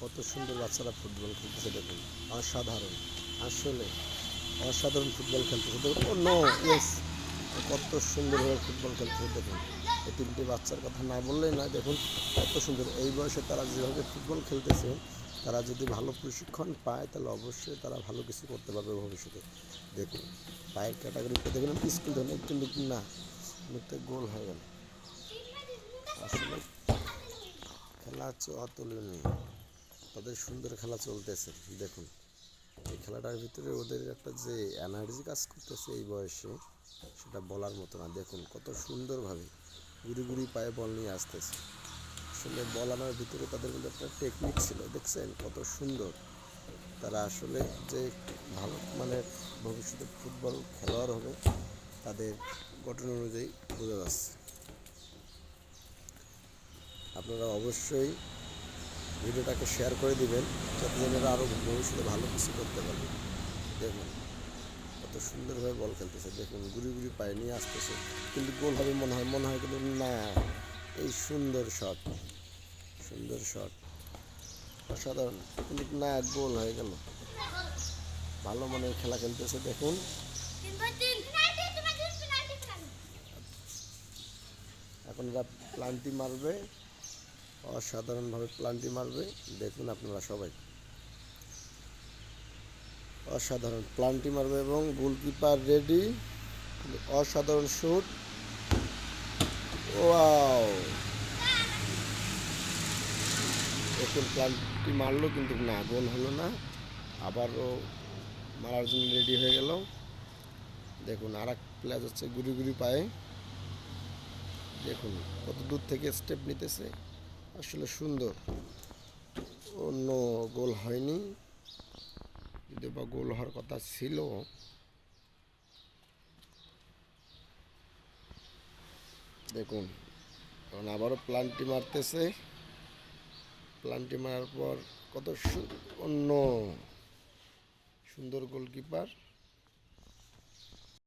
কত সুন্দর বাচ্চারা ফুটবল খেলতেছে দেখুন। অসাধারণ, আসলে অসাধারণ ফুটবল খেলতেছে দেখুন। ও নো, ইয়েস, কত সুন্দরভাবে ফুটবল খেলতেছে দেখুন। এই তিনটি বাচ্চার কথা না বললেই নয়, দেখুন কত সুন্দর। এই বয়সে তারা যেভাবে ফুটবল খেলতেছে, তারা যদি ভালো প্রশিক্ষণ পায় তাহলে অবশ্যই তারা ভালো কিছু করতে পারবে ভবিষ্যতে। দেখুন পায়ের ক্যাটাগরিটা দেখুন, স্কুল ধরনের কিন্তু না, অনেকটা গোল হয়ে গেল। আসলে খেলা অতুলনীয়, তাদের সুন্দর খেলা চলতেছে দেখুন। এই খেলাটার ভিতরে ওদের একটা যে এনার্জি কাজ করতেছে এই বয়সে, সেটা বলার মতো না। দেখুন কত সুন্দরভাবে গুড়ি গুড়ি পায়ে বল নিয়ে আসতেছে। আসলে বল আনার ভিতরে তাদের মধ্যে একটা টেকনিক ছিল, দেখছেন কত সুন্দর। তারা আসলে যে ভালো মানের ভবিষ্যতে ফুটবল খেলোয়াড় হবে, তাদের গঠন অনুযায়ী বোঝা যাচ্ছে। আপনারা অবশ্যই ভিডিওটাকে শেয়ার করে দিবেন, যাতে যেন আরও ভবিষ্যতে ভালো কিছু করতে পারবে। দেখুন কত সুন্দরভাবে বল খেলতেছে, দেখুন গুড়ি গুড়ি পায়ে নিয়ে আসতেছে, কিন্তু গোল হবে মনে হয় কিন্তু না। এই সুন্দর শট, সুন্দর শট, অসাধারণ, কিন্তু না, গোল হয়ে গেল। ভালো মানের খেলা খেলতেছে দেখুন। এখন এরা প্লান্টি মারবে, অসাধারণভাবে প্লান্টি মারবে দেখুন আপনারা সবাই। অসাধারণ প্লান্টি মারবে এবং গোলকিপার রেডি, অসাধারণ শুট, ওয়াও। দেখুন প্লান্টি মারলো কিন্তু না, গোল হলো না। আবারও মারার জন্য রেডি হয়ে গেল। দেখুন আর এক প্লেয়ার হচ্ছে গুড়ি গুড়ি পায়ে, দেখুন কত দূর থেকে স্টেপ নিতেছে, আসলে সুন্দর। অন্য গোল হয়নি, যদি বা গোল হওয়ার কথা ছিল। দেখুন এখন আবারও প্লান্টি মারতেছে, প্লান্টি মারার পর কত অন্য সুন্দর গোলকিপার।